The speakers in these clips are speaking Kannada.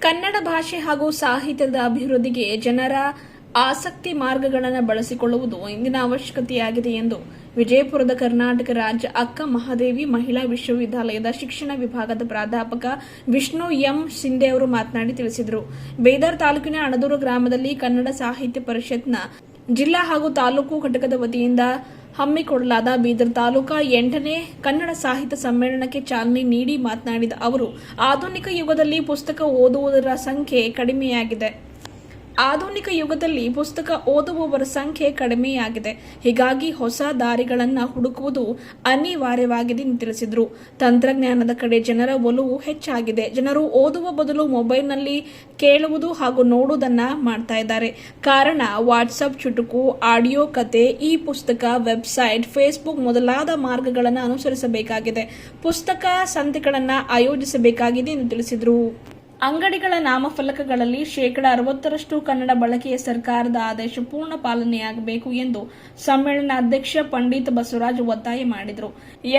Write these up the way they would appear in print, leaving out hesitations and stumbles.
ಕನ್ನಡ ಭಾಷೆ ಹಾಗೂ ಸಾಹಿತ್ಯದ ಅಭಿವೃದ್ಧಿಗೆ ಜನರ ಆಸಕ್ತಿ ಮಾರ್ಗಗಳನ್ನು ಬಳಸಿಕೊಳ್ಳುವುದು ಇಂದಿನ ಅವಶ್ಯಕತೆಯಾಗಿದೆ ಎಂದು ವಿಜಯಪುರದ ಕರ್ನಾಟಕ ರಾಜ್ಯ ಅಕ್ಕ ಮಹಾದೇವಿ ಮಹಿಳಾ ವಿಶ್ವವಿದ್ಯಾಲಯದ ಶಿಕ್ಷಣ ವಿಭಾಗದ ಪ್ರಾಧ್ಯಾಪಕ ವಿಷ್ಣು ಎಂ ಶಿಂದೆ ಅವರು ಮಾತನಾಡಿ ತಿಳಿಸಿದರು. ಬೇದಾರ್ ತಾಲೂಕಿನ ಅಣದೂರು ಗ್ರಾಮದಲ್ಲಿ ಕನ್ನಡ ಸಾಹಿತ್ಯ ಪರಿಷತ್ನ ಜಿಲ್ಲಾ ಹಾಗೂ ತಾಲೂಕು ಘಟಕದ ವತಿಯಿಂದ ಹಮ್ಮಿಕೊಳ್ಳಲಾದ ಬೀದರ್ ತಾಲೂಕಾ 8ನೇ ಕನ್ನಡ ಸಾಹಿತ್ಯ ಸಮ್ಮೇಳನಕ್ಕೆ ಚಾಲನೆ ನೀಡಿ ಮಾತನಾಡಿದ ಅವರು, ಆಧುನಿಕ ಯುಗದಲ್ಲಿ ಪುಸ್ತಕ ಓದುವುದರ ಸಂಖ್ಯೆ ಕಡಿಮೆಯಾಗಿದೆ. ಹೀಗಾಗಿ ಹೊಸ ದಾರಿಗಳನ್ನು ಹುಡುಕುವುದು ಅನಿವಾರ್ಯವಾಗಿದೆ ಎಂದು ತಿಳಿಸಿದರು. ತಂತ್ರಜ್ಞಾನದ ಕಡೆ ಜನರ ಒಲವು ಹೆಚ್ಚಾಗಿದೆ. ಜನರು ಓದುವ ಬದಲು ಮೊಬೈಲ್ನಲ್ಲಿ ಕೇಳುವುದು ಹಾಗೂ ನೋಡುವುದನ್ನು ಮಾಡ್ತಾ ಇದ್ದಾರೆ. ಕಾರಣ ವಾಟ್ಸಪ್, ಚುಟುಕು, ಆಡಿಯೋ ಕತೆ, ಈ ಪುಸ್ತಕ, ವೆಬ್ಸೈಟ್, ಫೇಸ್ಬುಕ್ ಮೊದಲಾದ ಮಾರ್ಗಗಳನ್ನು ಅನುಸರಿಸಬೇಕಾಗಿದೆ. ಪುಸ್ತಕ ಸಂತೆಗಳನ್ನು ಆಯೋಜಿಸಬೇಕಾಗಿದೆ ಎಂದು ತಿಳಿಸಿದರು. ಅಂಗಡಿಗಳ ನಾಮಫಲಕಗಳಲ್ಲಿ 60% ಕನ್ನಡ ಬಳಕೆಯ ಸರ್ಕಾರದ ಆದೇಶ ಪೂರ್ಣ ಪಾಲನೆಯಾಗಬೇಕು ಎಂದು ಸಮ್ಮೇಳನಾಧ್ಯಕ್ಷ ಪಂಡಿತ್ ಬಸವರಾಜ್ ಒತ್ತಾಯ ಮಾಡಿದರು.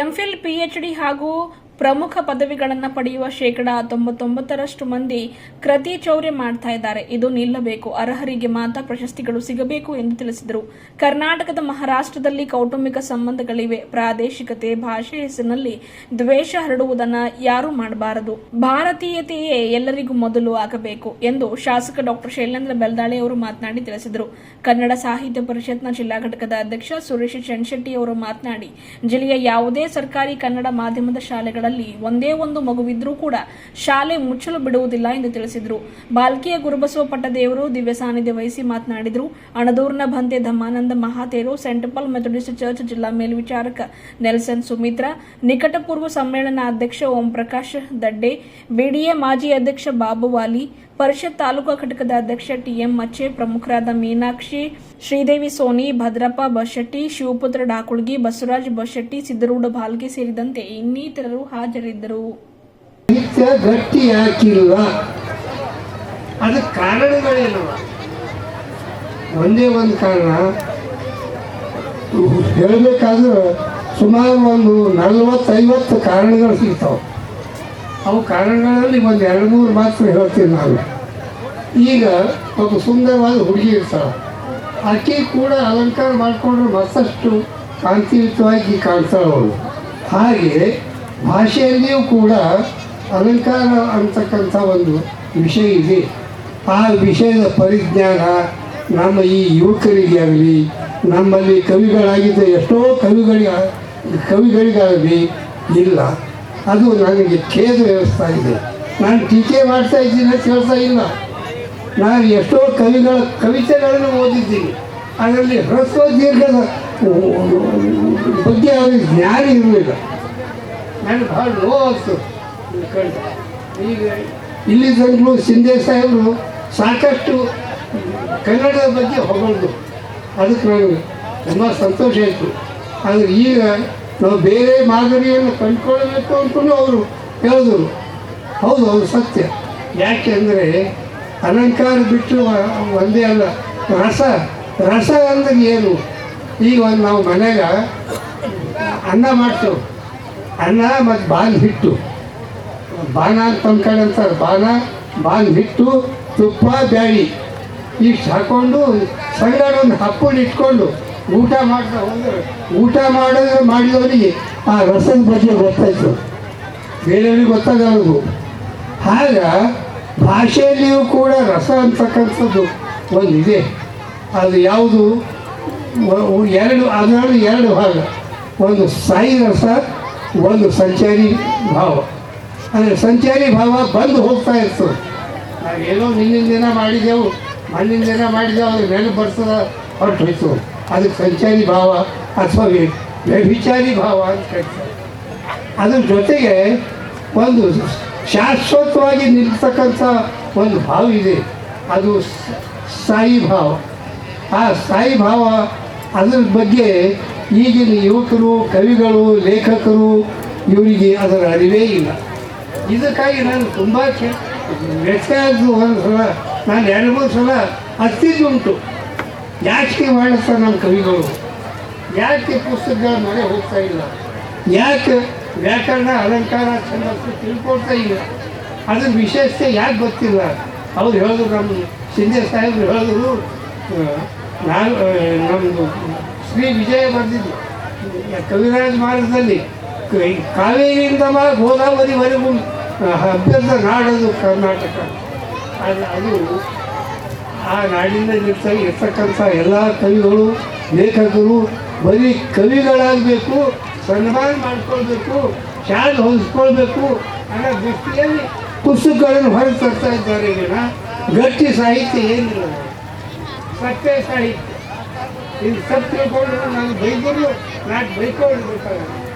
ಎಂಫಿಲ್, ಪಿಎಚ್ಡಿ ಹಾಗೂ ಪ್ರಮುಖ ಪದವಿಗಳನ್ನು ಪಡೆಯುವ 99% ಮಂದಿ ಕೃತಿಚೌರ್ಯ ಮಾಡ್ತಾ ಇದ್ದಾರೆ. ಇದು ನಿಲ್ಲಬೇಕು. ಅರ್ಹರಿಗೆ ಮಾತ್ರ ಪ್ರಶಸ್ತಿಗಳು ಸಿಗಬೇಕು ಎಂದು ತಿಳಿಸಿದರು. ಕರ್ನಾಟಕದ ಮಹಾರಾಷ್ಟ್ರದಲ್ಲಿ ಕೌಟುಂಬಿಕ ಸಂಬಂಧಗಳಿವೆ. ಪ್ರಾದೇಶಿಕತೆ, ಭಾಷೆ ಹೆಸರಿನಲ್ಲಿ ದ್ವೇಷ ಹರಡುವುದನ್ನು ಯಾರೂ ಮಾಡಬಾರದು. ಭಾರತೀಯತೆಯೇ ಎಲ್ಲರಿಗೂ ಮೊದಲು ಆಗಬೇಕು ಎಂದು ಶಾಸಕ ಡಾ ಶೈಲೇಂದ್ರ ಬೆಲ್ದಾಳೆ ಅವರು ಮಾತನಾಡಿ ತಿಳಿಸಿದರು. ಕನ್ನಡ ಸಾಹಿತ್ಯ ಪರಿಷತ್ನ ಜಿಲ್ಲಾ ಘಟಕದ ಅಧ್ಯಕ್ಷ ಸುರೇಶ್ ಚನ್ಶೆಟ್ಟಿ ಅವರು ಮಾತನಾಡಿ, ಜಿಲ್ಲೆಯ ಯಾವುದೇ ಸರ್ಕಾರಿ ಕನ್ನಡ ಮಾಧ್ಯಮದ ಶಾಲೆಗಳ ಒಂದೇ ಒಂದು ಮಗುವಿದ್ರೂ ಕೂಡ ಶಾಲೆ ಮುಚ್ಚಲು ಬಿಡುವುದಿಲ್ಲ ಎಂದು ತಿಳಿಸಿದರು. ಬಾಲ್ಕಿಯ ಗುರುಬಸವ ಪಟ್ಟದೇವರು ದಿವ್ಯ ಸಾನ್ನಿಧ್ಯ ವಹಿಸಿ ಮಾತನಾಡಿದರು. ಅಣದೂರಿನ ಭಂತೆ ಧಮ್ಮಾನಂದ ಮಹಾತೇರು, ಸೆಂಟ್ ಪಾಲ್ ಮೆಥೋಡಿಸ್ಟ್ ಚರ್ಚ್ ಜಿಲ್ಲಾ ಮೇಲ್ವಿಚಾರಕ ನೆಲ್ಸನ್ ಸುಮಿತ್ರಾ, ನಿಕಟಪೂರ್ವ ಸಮ್ಮೇಳನಾಧ್ಯಕ್ಷ ಓಂ ಪ್ರಕಾಶ್ ದಡ್ಡೆ, ಬಿಡಿಎ ಮಾಜಿ ಅಧ್ಯಕ್ಷ ಬಾಬುವಾಲಿ, ಪರಿಷತ್ ತಾಲೂಕಾ ಘಟಕದ ಅಧ್ಯಕ್ಷ ಟಿಎಂ ಮಚ್ಚೆ, ಪ್ರಮುಖರಾದ ಮೀನಾಕ್ಷಿ, ಶ್ರೀದೇವಿ ಸೋನಿ, ಭದ್ರಪ್ಪ ಬಶೆಟ್ಟಿ, ಶಿವಪುತ್ರ ಡಾಕುಳ್ಗಿ, ಬಸವರಾಜ್ ಬಶೆಟ್ಟಿ, ಸಿದ್ದರೂಢ ಬಾಲ್ಗೆ ಸೇರಿದಂತೆ ಇನ್ನಿತರರು ಹಾಜರಿದ್ದರು. ಗಟ್ಟಿ ಹಾಕಿಲ್ಲ, ಅದಕ್ಕೆ ಕಾರಣಗಳೇನು? ಒಂದೇ ಒಂದು ಕಾರಣ ಹೇಳಬೇಕಾದ್ರೆ ಸುಮಾರು ಒಂದು 40-50 ಕಾರಣಗಳು ಸಿಗ್ತಾವೆ. ಅವು ಕಾರಣಗಳಲ್ಲಿ ಒಂದು 2-3 ಮಾತ್ರ ಹೇಳ್ತೀನಿ ನಾನು. ಈಗ ಒಬ್ಬ ಸುಂದರವಾದ ಹುಡುಗಿ ಇರ್ತಾಳೆ, ಆಕೆ ಕೂಡ ಅಲಂಕಾರ ಮಾಡಿಕೊಂಡ್ರೆ ಮತ್ತಷ್ಟು ಕಾಂತಿಯುತವಾಗಿ ಕಾಣ್ತಾಳೆ ಅವಳು. ಹಾಗೆ ಭಾಷೆಯಲ್ಲಿಯೂ ಕೂಡ ಅಲಂಕಾರ ಅಂತಕ್ಕಂಥ ಒಂದು ವಿಷಯ ಇದೆ. ಆ ವಿಷಯದ ಪರಿಜ್ಞಾನ ನಮ್ಮ ಈ ಯುವಕರಿಗೆ ಆಗಲಿ, ನಮ್ಮಲ್ಲಿ ಕವಿಗಳಾಗಿದ್ದ ಎಷ್ಟೋ ಕವಿಗಳಿಗಾಗಲಿ ಇಲ್ಲ. ಅದು ನನಗೆ ಖೇದ ವ್ಯವಸ್ಥೆ ಇದೆ. ನಾನು ಟೀಕೆ ಮಾಡ್ತಾ ಇದ್ದೀನಿ ಅಂತ ಹೇಳ್ತಾ ಇಲ್ಲ. ನಾನು ಎಷ್ಟೋ ಕವಿತೆಗಳನ್ನು ಓದಿದ್ದೀನಿ. ಅದರಲ್ಲಿ ಹ್ರಸ್ವ ದೀರ್ಘದ ಬಗ್ಗೆ ಅವರಿಗೆ ಜ್ಞಾನ ಇರಲಿಲ್ಲ. ನನಗೆ ಭಾಳ ನೋವು. ಈಗ ಇಲ್ಲಿ ಜನರು ಶಿಂದೆ ಸಾಹೇಬರು ಸಾಕಷ್ಟು ಕನ್ನಡದ ಬಗ್ಗೆ ಹೊಗಳಿದ್ರು. ಅದಕ್ಕೆ ನನಗೆ ತುಂಬ ಸಂತೋಷ ಆಯಿತು. ಆದರೆ ಈಗ ನಾವು ಬೇರೆ ಮಾದರಿಯನ್ನು ಕಂಡುಕೊಳ್ಳಬೇಕು ಅಂದ್ಕೊಂಡು ಅವರು ಹೇಳಿದರು. ಹೌದು, ಅದು ಸತ್ಯ. ಯಾಕೆಂದರೆ ಅಲಂಕಾರ ಬಿಟ್ಟು ಒಂದೇ ಅಲ್ಲ, ರಸ ಅಂದರೆ ಏನು? ಈಗ ಒಂದು ನಾವು ಮನೆಯಾಗ ಅನ್ನ ಮಾಡ್ತೇವೆ. ಅನ್ನ ಮತ್ತು ಬಾನ್ ಹಿಟ್ಟು, ಬಾನ ಅಂತ ನಮ್ಮ ಕಡೆ ಅಂತಾರೆ. ಬಾನ್ ಹಿಟ್ಟು, ತುಪ್ಪ, ಬ್ಯಾಳಿ ಇಷ್ಟು ಹಾಕ್ಕೊಂಡು ಸಂಗಡ ಒಂದು ಹಪ್ಪಳು ಇಟ್ಕೊಂಡು ಊಟ ಮಾಡ್ತಾ ಹೋದರೆ ಮಾಡಿದವರಿಗೆ ಆ ರಸದ ಬಗ್ಗೆ ಗೊತ್ತಾಯ್ತು, ಬೇರೆಯವ್ರಿಗೆ ಗೊತ್ತಾಗಲ್ದು. ಆಗ ಭಾಷೆಯಲ್ಲಿಯೂ ಕೂಡ ರಸ ಅಂತಕ್ಕಂಥದ್ದು ಒಂದಿದೆ. ಅದು ಯಾವುದು? ಅದರಲ್ಲಿ 2 ಭಾಗ. ಒಂದು ಸ್ಥಾಯಿ ರಸ, ಒಂದು ಸಂಚಾರಿ ಭಾವ. ಅಂದರೆ ಸಂಚಾರಿ ಭಾವ ಬಂದು ಹೋಗ್ತಾ ಇರ್ತದೆ. ನಾವೇನೋ ನಿನ್ನಿನ ದಿನ ಮಾಡಿದೆವು, ಮಣ್ಣಿನ ದಿನ ಮಾಡಿದೆವು, ಅದು ನೆನಪು ಬರ್ತದೆ, ಹೊರಟು ಹೋಯ್ತು. ಅದಕ್ಕೆ ಸಂಚಾರಿ ಭಾವ ಅಥವಾ ವ್ಯಭಿಚಾರಿ ಭಾವ ಅಂತ ಕರೀತಾರೆ. ಅದ್ರ ಜೊತೆಗೆ ಒಂದು ಶಾಶ್ವತವಾಗಿ ನಿಲ್ತಕ್ಕಂಥ ಒಂದು ಭಾವ ಇದೆ, ಅದು ಸ್ಥಾಯಿ ಭಾವ. ಆ ಸ್ಥಾಯಿ ಭಾವ ಅದರ ಬಗ್ಗೆ ಈಗಿನ ಯುವಕರು, ಕವಿಗಳು, ಲೇಖಕರು ಇವರಿಗೆ ಅದರ ಅರಿವೇ ಇಲ್ಲ. ಇದಕ್ಕಾಗಿ ನಾನು ತುಂಬ ವ್ಯತ್ಯಾಸ ಒಂದು ಸಲ, ನಾನು 2-3 ಸಲ ಹತ್ತಿದ್ದುಂಟು. ಯಾಕೆ ಮಾಡ್ತಾರೆ ನಮ್ಮ ಕವಿಗಳು? ಯಾಕೆ ಪುಸ್ತಕಗಳ ಮನೆ ಹೋಗ್ತಾ ಇಲ್ಲ? ಯಾಕೆ ವ್ಯಾಕರಣ, ಅಲಂಕಾರ, ಛಂದಸ್ಸು ತಿಳ್ಕೊಳ್ತಾ ಇಲ್ಲ? ಅದ್ರ ವಿಶೇಷತೆ ಯಾಕೆ ಗೊತ್ತಿಲ್ಲ. ಅವ್ರು ಹೇಳಿದ್ರು, ನಮ್ಮ ಶಿಂದೆ ಸಾಹೇಬರು ಹೇಳಿದ್ರು, ನಮ್ಮದು ಶ್ರೀ ವಿಜಯ ಬರೆದಿದ್ದು ಕವಿರಾಜ್ ಮಾರ್ಗದಲ್ಲಿ ಕಾವೇರಿಯಿಂದ ಗೋದಾವರಿವರೆಗೂ ಹಬ್ಬದ ನಾಡದು ಕರ್ನಾಟಕ. ಅದು ಆ ನಾಡಿನಲ್ಲಿ ಇರ್ತಕ್ಕಂಥ ಎಲ್ಲ ಕವಿಗಳು, ಲೇಖಕರು ಬರೀ ಕವಿಗಳಾಗಬೇಕು, ಸನ್ಮಾನ ಮಾಡ್ಕೊಳ್ಬೇಕು, ಶಾಲೆ ಹೊಲಿಸ್ಕೊಳ್ಬೇಕು ಅನ್ನೋ ದೃಷ್ಟಿಯಲ್ಲಿ ಪುಸ್ತಕಗಳನ್ನು ಹೊರಗೆ ತರ್ತಾ ಇದ್ದಾರೆ. ಈಗ ಗಟ್ಟಿ ಸಾಹಿತ್ಯ ಏನಿಲ್ಲ, ಸತ್ಯ ಸಾಹಿತ್ಯ. ಇದು ಸತ್ಯ ತಿಳ್ಕೊಂಡ್ರು ನಾನು ಬೈದರು, ನಾನು ಬೈಕೊಂಡಿರ್ಬೇಕಾದ್ರೆ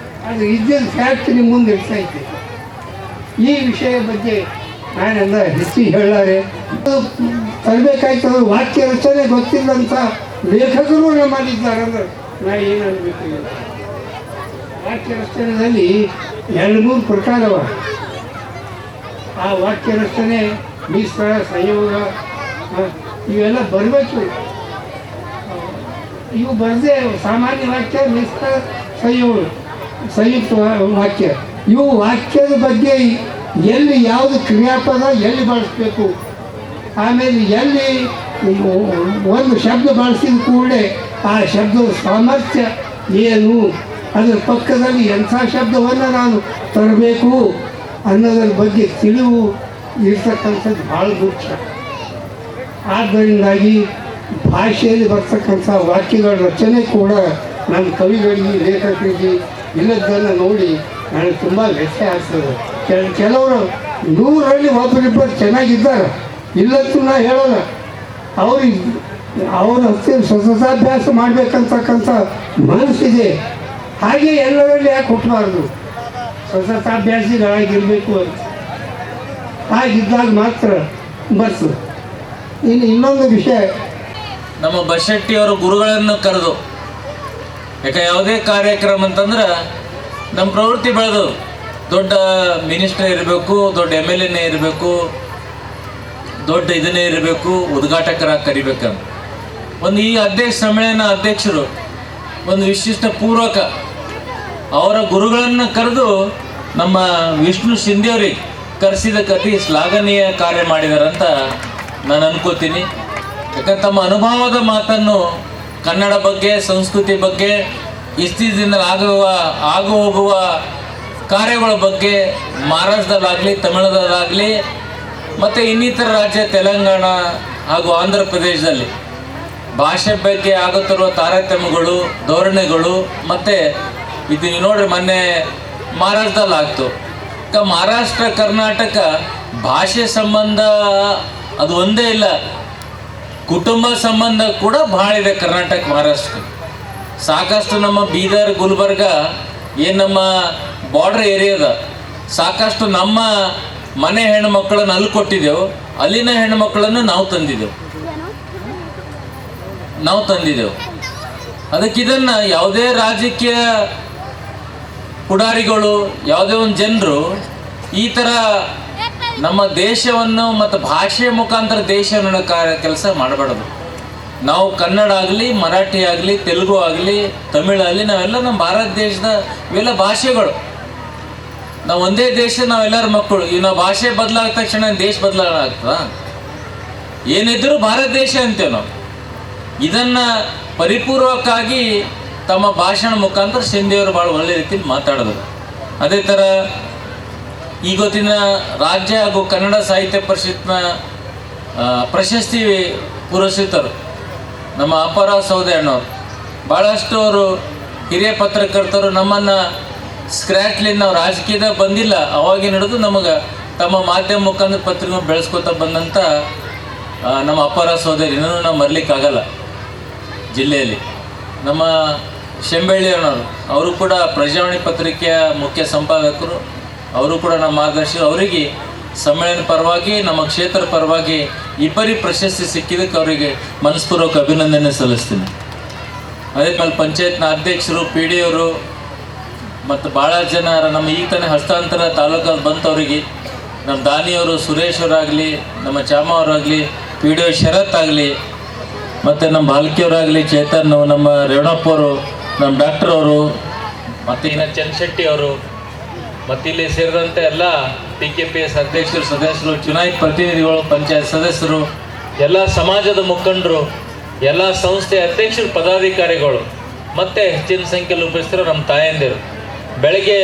ಅದು ಇದ್ದಿದ್ದ ಫ್ಯಾಕ್ಟ್ ನಿಮ್ಮ ಮುಂದೆ ಇರ್ತಾ ಇದ್ದೆ. ಈ ವಿಷಯ ಬಗ್ಗೆ ನಾನೆಲ್ಲ ಹೆಚ್ಚಿಗೆ ಹೇಳಾರೆ. ತರಬೇಕಾಯ್ತಂದ್ರೆ ವಾಕ್ಯ ರಚನೆ ಗೊತ್ತಿಲ್ಲಂಥ ಲೇಖಕರು ನಮ್ಮಲ್ಲಿದ್ದಾರೆ. ಅಂದ್ರೆ ನಾ ಏನು ಅನ್ಬೇಕು, ವಾಕ್ಯ ರಚನೆಯಲ್ಲಿ 2-3 ಪ್ರಕಾರವ. ಆ ವಾಕ್ಯ ರಚನೆ, ಮಿಶ್ರ, ಸಂಯೋಗ ಇವೆಲ್ಲ ಬರಬೇಕು. ಇವು ಬರದೆ ಸಾಮಾನ್ಯ ವಾಕ್ಯ, ಮಿಶ್ರ, ಸಂಯೋಗ, ಸಂಯುಕ್ತ ವಾಕ್ಯ. ಇವು ವಾಕ್ಯದ ಬಗ್ಗೆ ಎಲ್ಲಿ ಯಾವುದು ಕ್ರಿಯಾಪದ ಎಲ್ಲಿ ಬಳಸಬೇಕು, ಆಮೇಲೆ ಎಲ್ಲಿ ಒಂದು ಶಬ್ದ ಬಳಸಿದ ಕೂಡಲೇ ಆ ಶಬ್ದದ ಸಾಮರ್ಥ್ಯ ಏನು, ಅದರ ಪಕ್ಕದಲ್ಲಿ ಎಂಥ ಶಬ್ದವನ್ನು ನಾನು ತರಬೇಕು ಅನ್ನೋದ್ರ ಬಗ್ಗೆ ತಿಳಿವು ಇರ್ತಕ್ಕಂಥದ್ದು ಭಾಳ ಮುಖ್ಯ. ಆದ್ದರಿಂದಾಗಿ ಭಾಷೆಯಲ್ಲಿ ಬರ್ತಕ್ಕಂಥ ವಾಕ್ಯಗಳ ರಚನೆ ಕೂಡ ನಮ್ಮ ಕವಿಗಳಿಗೆ, ಲೇಖಕರಿಗೆ ಇಲ್ಲದನ್ನು ನೋಡಿ ನನಗೆ ತುಂಬ ವ್ಯತ್ಯಾಸ ಆಗ್ತದೆ. ಕೆಲವರು 100ರಲ್ಲಿ ಒಬ್ಬರಿಬ್ಬರು ಚೆನ್ನಾಗಿದ್ದಾರೆ, ಇಲ್ಲಂತೂ ನಾ ಹೇಳೋಲ್ಲ. ಅವ್ರ ಹತ್ತಿರ ಸತತಾಭ್ಯಾಸ ಮಾಡಬೇಕಂತಕ್ಕಂಥ ಮನಸ್ಸಿದೆ. ಹಾಗೆ ಎಲ್ಲರಲ್ಲಿ ಯಾಕೆ ಹುಟ್ಟಬಾರ್ದು, ಸತತಾಭ್ಯಾಸಿಗಳಾಗಿರಬೇಕು ಅಂತ. ಹಾಗಿದ್ದಾಗ ಮಾತ್ರ ಬರ್ತದೆ. ಇನ್ನೊಂದು ವಿಷಯ, ನಮ್ಮ ಬಶೆಟ್ಟಿಯವರು ಗುರುಗಳನ್ನು ಕರೆದು, ಯಾಕೆ ಯಾವುದೇ ಕಾರ್ಯಕ್ರಮ ಅಂತಂದ್ರೆ ನಮ್ಮ ಪ್ರವೃತ್ತಿ ಬೆಳೆದು ದೊಡ್ಡ ಮಿನಿಸ್ಟರ್ ಇರಬೇಕು, ದೊಡ್ಡ MLA ಇರಬೇಕು, ದೊಡ್ಡ ಇದನ್ನೇ ಇರಬೇಕು, ಉದ್ಘಾಟಕರಾಗಿ ಕರಿಬೇಕಂತ ಒಂದು ಈ ಸಮ್ಮೇಳನ ಅಧ್ಯಕ್ಷರು ಒಂದು ವಿಶಿಷ್ಟ ಪೂರ್ವಕ ಅವರ ಗುರುಗಳನ್ನು ಕರೆದು ನಮ್ಮ ವಿಷ್ಣು ಶಿಂದೆಯವರಿಗೆ ಕರೆಸಿದ ಅತಿ ಶ್ಲಾಘನೀಯ ಕಾರ್ಯ ಮಾಡಿದಾರಂತ ನಾನು ಅನ್ಕೋತೀನಿ. ಯಾಕಂದ್ರೆ ತಮ್ಮ ಅನುಭವದ ಮಾತನ್ನು ಕನ್ನಡ ಬಗ್ಗೆ, ಸಂಸ್ಕೃತಿ ಬಗ್ಗೆ, ಇತ್ತೀಚಿನ ಆಗು ಹೋಗುವ ಕಾರ್ಯಗಳ ಬಗ್ಗೆ ಮಹಾರಾಷ್ಟ್ರದಲ್ಲಾಗಲಿ, ತಮಿಳದಲ್ಲಾಗಲಿ ಮತ್ತು ಇನ್ನಿತರ ರಾಜ್ಯ ತೆಲಂಗಾಣ ಹಾಗೂ ಆಂಧ್ರ ಪ್ರದೇಶದಲ್ಲಿ ಭಾಷೆ ಬಗ್ಗೆ ಆಗುತ್ತಿರುವ ತಾರತಮ್ಯಗಳು, ಧೋರಣೆಗಳು, ಮತ್ತು ಇದು ನೋಡ್ರಿ ಮೊನ್ನೆ ಮಹಾರಾಷ್ಟ್ರದಲ್ಲಿ ಆಗ್ತು. ಮಹಾರಾಷ್ಟ್ರ ಕರ್ನಾಟಕ ಭಾಷೆ ಸಂಬಂಧ ಅದು ಒಂದೇ ಇಲ್ಲ, ಕುಟುಂಬ ಸಂಬಂಧ ಕೂಡ ಭಾಳ ಇದೆ ಕರ್ನಾಟಕ ಮಹಾರಾಷ್ಟ್ರ. ಸಾಕಷ್ಟು ನಮ್ಮ ಬೀದರ್, ಗುಲ್ಬರ್ಗ ಏನು ನಮ್ಮ ಬಾರ್ಡ್ರ್ ಏರಿಯಾದ ಸಾಕಷ್ಟು ನಮ್ಮ ಮನೆ ಹೆಣ್ಣುಮಕ್ಕಳನ್ನು ಅಲ್ಲಿ ಕೊಟ್ಟಿದ್ದೆವು, ಅಲ್ಲಿನ ಹೆಣ್ಣುಮಕ್ಕಳನ್ನು ನಾವು ತಂದಿದ್ದೆವು. ಅದಕ್ಕೆ ಇದನ್ನು ಯಾವುದೇ ರಾಜಕೀಯ ಪುಡಾರಿಗಳು, ಯಾವುದೇ ಒಂದು ಜನರು ಈ ಥರ ನಮ್ಮ ದೇಶವನ್ನು ಮತ್ತು ಭಾಷೆಯ ಮುಖಾಂತರ ದೇಶವನ್ನು ಕೆಲಸ ಮಾಡಬಾರ್ದು. ನಾವು ಕನ್ನಡ ಆಗಲಿ, ಮರಾಠಿ ಆಗಲಿ, ತೆಲುಗು ಆಗಲಿ, ತಮಿಳಾಗಲಿ, ನಾವೆಲ್ಲ ನಮ್ಮ ಭಾರತ ದೇಶದ ಇವೆಲ್ಲ ಭಾಷೆಗಳು. ನಾವು ಒಂದೇ ದೇಶ, ನಾವೆಲ್ಲರ ಮಕ್ಕಳು. ಈ ನಾವು ಭಾಷೆ ಬದಲಾದ ತಕ್ಷಣ ದೇಶ ಬದಲಾವಣೆ ಆಗ್ತದ? ಏನಿದ್ರೂ ಭಾರತ ದೇಶ ಅಂತೇವೆ ನಾವು. ಇದನ್ನು ಪರಿಪೂರ್ವಕವಾಗಿ ತಮ್ಮ ಭಾಷಣ ಮುಖಾಂತರ ಶಿಂದೆಯವರು ಭಾಳ ಒಳ್ಳೆ ರೀತಿಯಲ್ಲಿ ಮಾತಾಡಿದ್ರು. ಅದೇ ಥರ ಇವತ್ತಿನ ರಾಜ್ಯ ಹಾಗೂ ಕನ್ನಡ ಸಾಹಿತ್ಯ ಪರಿಷತ್ನ ಪ್ರಶಸ್ತಿ ಪುರಸ್ಕೃತರು ನಮ್ಮ ಅಪರ ಸೌದೆ ಅಣ್ಣವರು, ಭಾಳಷ್ಟು ಅವರು ಹಿರಿಯ ಪತ್ರಕರ್ತರು. ನಮ್ಮನ್ನು ಸ್ಕ್ರ್ಯಾಚ್ಲಿಂದ ನಾವು ರಾಜಕೀಯದಾಗ ಬಂದಿಲ್ಲ, ಅವಾಗಿನ ಹಿಡಿದು ನಮಗೆ ತಮ್ಮ ಮಾಧ್ಯಮ ಮುಖಾಂತರ ಪತ್ರಿಕೆ ಬೆಳೆಸ್ಕೊತಾ ಬಂದಂಥ ನಮ್ಮ ಅಪರ ಸಹೋದರಿ ಇನ್ನೂ ನಾವು ಮರಲಿಕ್ಕಾಗಲ್ಲ ಜಿಲ್ಲೆಯಲ್ಲಿ. ನಮ್ಮ ಶೆಂಬೆಳ್ಳಿ ಅಣ್ಣವರು, ಅವರು ಕೂಡ ಪ್ರಜಾವಾಣಿ ಪತ್ರಿಕೆಯ ಮುಖ್ಯ ಸಂಪಾದಕರು, ಅವರು ಕೂಡ ನಮ್ಮ ಮಾರ್ಗದರ್ಶಿ. ಅವರಿಗೆ ಸಮ್ಮೇಳನ ಪರವಾಗಿ, ನಮ್ಮ ಕ್ಷೇತ್ರ ಪರವಾಗಿ ಇಬ್ಬರಿ ಪ್ರಶಸ್ತಿ ಸಿಕ್ಕಿದ್ದಕ್ಕೆ ಅವರಿಗೆ ಮನಸ್ಪೂರ್ವಕ ಅಭಿನಂದನೆ ಸಲ್ಲಿಸ್ತೀನಿ. ಅದೇ ಮೇಲೆ ಪಂಚಾಯತ್ನ ಅಧ್ಯಕ್ಷರು, PD ಅವರು ಮತ್ತು ಭಾಳ ಜನ ನಮ್ಮ ಈಗ ತಾನೇ ಹಸ್ತಾಂತರ ತಾಲೂಕಲ್ಲಿ ಬಂತವರಿಗೆ, ನಮ್ಮ ದಾನಿಯವರು, ಸುರೇಶ್ ಅವರಾಗಲಿ, ನಮ್ಮ ಚಾಮ ಅವರಾಗಲಿ, PDO ಶರತ್ ಆಗಲಿ, ಮತ್ತು ನಮ್ಮ ಬಾಲ್ಕಿಯವರಾಗಲಿ, ಚೇತನ್, ನಮ್ಮ ರೇವಣಪ್ಪ ಅವರು, ನಮ್ಮ ಡಾಕ್ಟರ್ ಅವರು, ಮತ್ತು ಇನ್ನು ಚಂದ್ರಶೆಟ್ಟಿ ಅವರು, ಮತ್ತಿಲ್ಲಿ ಸೇರಿದಂತೆ ಎಲ್ಲ PKPS ಅಧ್ಯಕ್ಷರು, ಸದಸ್ಯರು, ಚುನಾಯಿತ ಪ್ರತಿನಿಧಿಗಳು, ಪಂಚಾಯತ್ ಸದಸ್ಯರು, ಎಲ್ಲ ಸಮಾಜದ ಮುಖಂಡರು, ಎಲ್ಲ ಸಂಸ್ಥೆ ಅಧ್ಯಕ್ಷರು, ಪದಾಧಿಕಾರಿಗಳು, ಮತ್ತು ಹೆಚ್ಚಿನ ಸಂಖ್ಯೆಯಲ್ಲಿ ಉಪಸ್ಥಿತರು ನಮ್ಮ ತಾಯಂದಿರು. ಬೆಳಗ್ಗೆ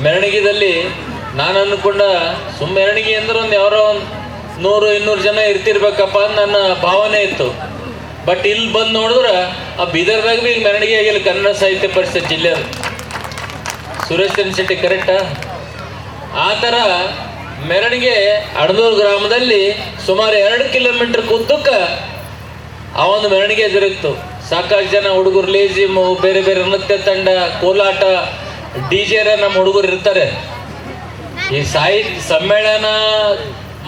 ಮೆರವಣಿಗೆಯಲ್ಲಿ ನಾನು ಅಂದ್ಕೊಂಡ ಮೆರವಣಿಗೆ ಅಂದ್ರೆ ಒಂದು ಯಾರೋ ಒಂದು 100-200 ಜನ ಇರ್ತಿರ್ಬೇಕಪ್ಪ ಅಂತ ನನ್ನ ಭಾವನೆ ಇತ್ತು. ಬಟ್ ಇಲ್ಲಿ ಬಂದು ನೋಡಿದ್ರೆ ಆ ಬೀದರ್ದಾಗ ಭೀ ಮೆರವಣಿಗೆ ಆಗಿಲ್ಲ ಕನ್ನಡ ಸಾಹಿತ್ಯ ಪರಿಷತ್ ಜಿಲ್ಲೆಯದು. ಸುರೇಶ್ ಶೆಟ್ಟಿ ಕರೆಕ್ಟಾ? ಆ ಥರ ಮೆರವಣಿಗೆ ಅಣದೂರು ಗ್ರಾಮದಲ್ಲಿ ಸುಮಾರು 2 ಕಿಲೋಮೀಟರ್ ಉದ್ದಕ್ಕೆ ಆ ಒಂದು ಮೆರವಣಿಗೆ ಜರುಗಿತು. ಸಾಕಷ್ಟು ಜನ ಹುಡುಗರು, ಲೇಜಿಮು, ಬೇರೆ ಬೇರೆ ನೃತ್ಯ ತಂಡ, ಕೋಲಾಟ, DJ ನಮ್ಮ ಹುಡುಗರು ಇರ್ತಾರೆ. ಈ ಸಾಹಿತ್ಯ ಸಮ್ಮೇಳನ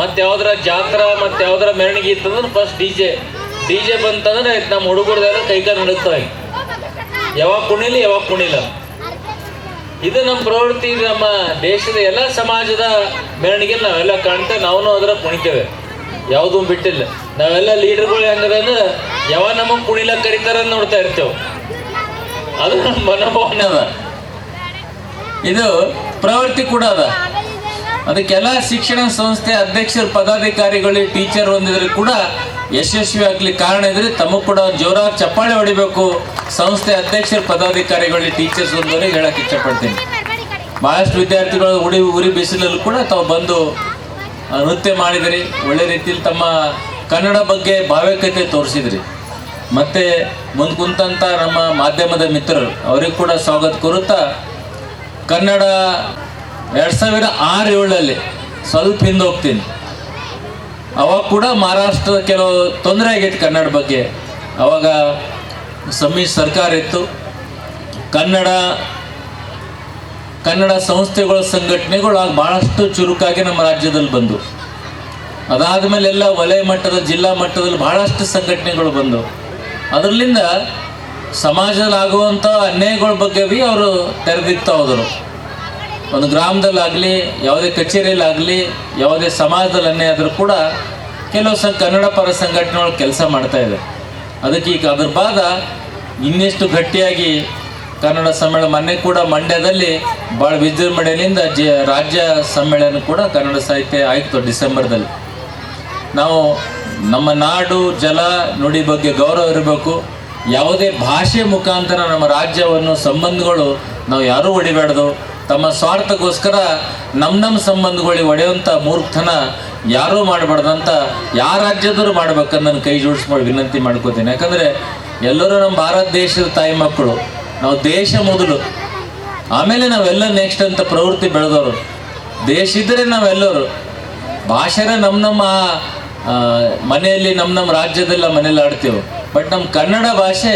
ಮತ್ತು ಯಾವ್ದಾರ ಜಾತ್ರಾ ಮತ್ತು ಯಾವ್ದಾರ ಮೆರವಣಿಗೆ ಇತ್ತಂದ್ರೆ ಫಸ್ಟ್ DJ ಬಂತಂದ್ರೆ ನಮ್ಮ ಹುಡುಗರದೆಲ್ಲ ಕೈಕಾಲು ನಡುತ್ತವೆ, ಯಾವಾಗ ಕುಣಿಲ್ಲ. ಇದು ನಮ್ಮ ಪ್ರವೃತ್ತಿ. ನಮ್ಮ ದೇಶದ ಎಲ್ಲ ಸಮಾಜದ ಮೆರವಣಿಗೆ ನಾವೆಲ್ಲ ಕಾಣ್ತೇವೆ, ನಾವು ಅದರ ಕುಣಿತೇವೆ, ಯಾವುದೂ ಬಿಟ್ಟಿಲ್ಲ. ನಾವೆಲ್ಲ ಲೀಡರ್ಗಳು ಹೆಂಗದಂದ್ರೆ ಯಾವ ನಮಗೆ ಕುಣಿಲಕ್ಕೆ ಕರೀತಾರ ನೋಡ್ತಾ ಇರ್ತೇವೆ. ಅದು ನಮ್ಮ ಮನೋಭಾವನೆ ಅದ, ಇದು ಪ್ರವೃತ್ತಿ ಕೂಡ ಅದ. ಅದಕ್ಕೆಲ್ಲ ಶಿಕ್ಷಣ ಸಂಸ್ಥೆ ಅಧ್ಯಕ್ಷರು, ಪದಾಧಿಕಾರಿಗಳು, ಟೀಚರ್ ಹೊಂದಿದ್ರೆ ಕೂಡ ಯಶಸ್ವಿ ಆಗ್ಲಿಕ್ಕೆ ಕಾರಣ ಇದ್ರೆ ತಮಗೆ ಕೂಡ ಜೋರಾಗಿ ಚಪ್ಪಾಳೆ ಹೊಡಿಬೇಕು. ಸಂಸ್ಥೆ ಅಧ್ಯಕ್ಷರು, ಪದಾಧಿಕಾರಿಗಳು, ಟೀಚರ್ಸ್ ಒಂದವರಿಗೆ ಹೇಳಕ್ಕೆ ಇಷ್ಟಪಡ್ತೀನಿ. ಬಹಳಷ್ಟು ವಿದ್ಯಾರ್ಥಿಗಳು ಉರಿ ಬಿಸಿಲಲ್ಲೂ ಕೂಡ ತಾವು ಬಂದು ನೃತ್ಯ ಮಾಡಿದ್ರಿ, ಒಳ್ಳೆ ರೀತಿಯಲ್ಲಿ ತಮ್ಮ ಕನ್ನಡ ಬಗ್ಗೆ ಭಾವೈಕ್ಯತೆ ತೋರಿಸಿದ್ರಿ. ಮತ್ತೆ ಮುಂದೆ ಕುಂತಂತ ನಮ್ಮ ಮಾಧ್ಯಮದ ಮಿತ್ರರು ಅವರಿಗೆ ಕೂಡ ಸ್ವಾಗತ ಕೋರುತ್ತಾ, ಕನ್ನಡ 2006-7 ಸ್ವಲ್ಪ ಹಿಂದೆ ಹೋಗ್ತೀನಿ. ಅವಾಗ ಕೂಡ ಮಹಾರಾಷ್ಟ್ರದ ಕೆಲವು ತೊಂದರೆ ಆಗೈತಿ ಕನ್ನಡ ಬಗ್ಗೆ. ಅವಾಗ ಸಮ್ಮಿಶ್ರ ಸರ್ಕಾರ ಇತ್ತು. ಕನ್ನಡ ಸಂಸ್ಥೆಗಳ ಸಂಘಟನೆಗಳು ಆಗ ಭಾಳಷ್ಟು ಚುರುಕಾಗಿ ನಮ್ಮ ರಾಜ್ಯದಲ್ಲಿ ಬಂದು, ಅದಾದಮೇಲೆ ಎಲ್ಲ ವಲಯ ಮಟ್ಟದ, ಜಿಲ್ಲಾ ಮಟ್ಟದಲ್ಲಿ ಭಾಳಷ್ಟು ಸಂಘಟನೆಗಳು ಬಂದು, ಅದರಲ್ಲಿಂದ ಸಮಾಜದಲ್ಲಿ ಆಗುವಂಥ ಅನ್ಯಾಯಗಳ ಬಗ್ಗೆ ಭೀ ಅವರು ತೆರೆದಿಕ್ತಾ ಹೋದರು. ಒಂದು ಗ್ರಾಮದಲ್ಲಾಗಲಿ, ಯಾವುದೇ ಕಚೇರಿಯಲ್ಲಾಗಲಿ, ಯಾವುದೇ ಸಮಾಜದಲ್ಲಿ ಅನ್ಯಾಯ ಆದರೂ ಕೂಡ ಕೆಲವು ಕನ್ನಡ ಪರ ಸಂಘಟನೆಗಳು ಕೆಲಸ ಮಾಡ್ತಾ ಇದೆ. ಅದಕ್ಕೆ ಈಗ ಅದ್ರ ಬಾದ ಇನ್ನೆಷ್ಟು ಗಟ್ಟಿಯಾಗಿ ಕನ್ನಡ ಸಮ್ಮೇಳನ ಮೊನ್ನೆ ಕೂಡ ಮಂಡ್ಯದಲ್ಲಿ ಭಾಳ ವಿಜೃಂಭಣೆಯಿಂದ ರಾಜ್ಯ ಸಮ್ಮೇಳನ ಕೂಡ ಕನ್ನಡ ಸಾಹಿತ್ಯ ಆಯಿತು ಡಿಸೆಂಬರ್ದಲ್ಲಿ. ನಾವು ನಮ್ಮ ನಾಡು, ಜಲ, ನುಡಿ ಬಗ್ಗೆ ಗೌರವ ಇರಬೇಕು. ಯಾವುದೇ ಭಾಷೆ ಮುಖಾಂತರ ನಮ್ಮ ರಾಜ್ಯವನ್ನು ಸಂಬಂಧಗಳು ನಾವು ಯಾರೂ ಹೊಡಿಬಾರ್ದು. ತಮ್ಮ ಸ್ವಾರ್ಥಕ್ಕೋಸ್ಕರ ನಮ್ಮ ಸಂಬಂಧಗಳಿಗೆ ಒಡೆಯುವಂಥ ಮೂರ್ಖತನ ಯಾರೂ ಮಾಡಬಾರ್ದಂತ ಯಾವ ರಾಜ್ಯದವರು ಮಾಡ್ಬೇಕಂತ ನಾನು ಕೈ ಜೋಡಿಸ್ಕೊಂಡು ವಿನಂತಿ ಮಾಡ್ಕೋತೀನಿ. ಯಾಕಂದರೆ ಎಲ್ಲರೂ ನಮ್ಮ ಭಾರತ ದೇಶದ ತಾಯಿ ಮಕ್ಕಳು. ನಾವು ದೇಶ ಮೊದಲು, ಆಮೇಲೆ ನಾವೆಲ್ಲ ನೆಕ್ಸ್ಟ್ ಅಂತ ಪ್ರವೃತ್ತಿ ಬೆಳೆದವರು. ದೇಶ ಇದ್ದರೆ ನಾವೆಲ್ಲರೂ ಭಾಷೆನ ನಮ್ಮ ಮನೆಯಲ್ಲಿ ನಮ್ಮ ರಾಜ್ಯದಲ್ಲ ಮನೇಲಿ ಆಡ್ತೇವೆ. ಬಟ್ ನಮ್ಮ ಕನ್ನಡ ಭಾಷೆ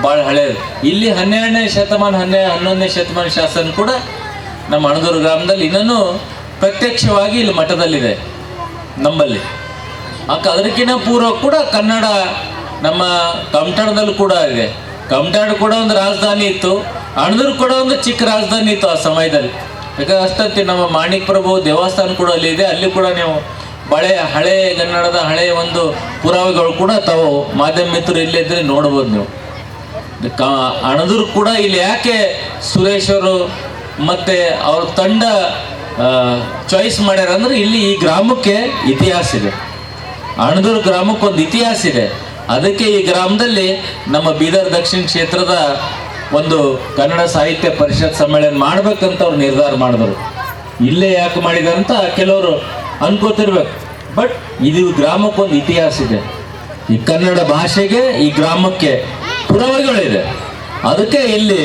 ಭಾಳ ಹಳೆಯದು. ಇಲ್ಲಿ 12ನೇ ಶತಮಾನ 11ನೇ ಶತಮಾನ ಶಾಸನ ಕೂಡ ನಮ್ಮ ಅಣದೂರು ಗ್ರಾಮದಲ್ಲಿ ಇನ್ನೂ ಪ್ರತ್ಯಕ್ಷವಾಗಿ ಇಲ್ಲಿ ಮಠದಲ್ಲಿದೆ ನಮ್ಮಲ್ಲಿ. ಅದಕ್ಕಿಂತ ಪೂರ್ವ ಕೂಡ ಕನ್ನಡ ನಮ್ಮ ಕಮಟಾಣದಲ್ಲಿ ಕೂಡ ಇದೆ. ಕಮಟಾಣ ಕೂಡ ಒಂದು ರಾಜಧಾನಿ ಇತ್ತು, ಅಣದೂರು ಕೂಡ ಒಂದು ಚಿಕ್ಕ ರಾಜಧಾನಿ ಇತ್ತು ಆ ಸಮಯದಲ್ಲಿ. ಯಾಕಂದ್ರೆ ಅಷ್ಟಂತೆ ನಮ್ಮ ಮಾಣಿಕ್ ಪ್ರಭು ದೇವಸ್ಥಾನ ಕೂಡ ಅಲ್ಲಿ ಇದೆ. ಅಲ್ಲಿ ಕೂಡ ನೀವು ಹಳೆ ಕನ್ನಡದ ಹಳೆಯ ಒಂದು ಪುರಾವೆಗಳು ಕೂಡ ತಾವು ಮಾಧ್ಯಮ ಮಿತ್ರರು ಇಲ್ಲಿದ್ದರೆ ನೋಡ್ಬೋದು ನೀವು. ಅಣದೂರು ಕೂಡ ಇಲ್ಲಿ ಯಾಕೆ ಸುರೇಶ್ ಅವರು ಮತ್ತು ಅವ್ರ ತಂಡ ಚಾಯ್ಸ್ ಮಾಡ್ಯಾರ ಅಂದ್ರೆ ಇಲ್ಲಿ ಈ ಗ್ರಾಮಕ್ಕೆ ಇತಿಹಾಸ ಇದೆ. ಅಣದೂರು ಗ್ರಾಮಕ್ಕೊಂದು ಇತಿಹಾಸ ಇದೆ. ಅದಕ್ಕೆ ಈ ಗ್ರಾಮದಲ್ಲಿ ನಮ್ಮ ಬೀದರ್ ದಕ್ಷಿಣ ಕ್ಷೇತ್ರದ ಒಂದು ಕನ್ನಡ ಸಾಹಿತ್ಯ ಪರಿಷತ್ ಸಮ್ಮೇಳನ ಮಾಡ್ಬೇಕಂತ ಅವ್ರು ನಿರ್ಧಾರ ಮಾಡಿದ್ರು. ಇಲ್ಲೇ ಯಾಕೆ ಮಾಡಿದಾರಂತ ಕೆಲವರು ಅನ್ಕೋತಿರ್ಬೇಕು. ಬಟ್ ಇದು ಗ್ರಾಮಕ್ಕೊಂದು ಇತಿಹಾಸ ಇದೆ. ಈ ಕನ್ನಡ ಭಾಷೆಗೆ, ಈ ಗ್ರಾಮಕ್ಕೆ ಪುರಾವೆಗಳಿದೆ. ಅದಕ್ಕೆ ಇಲ್ಲಿ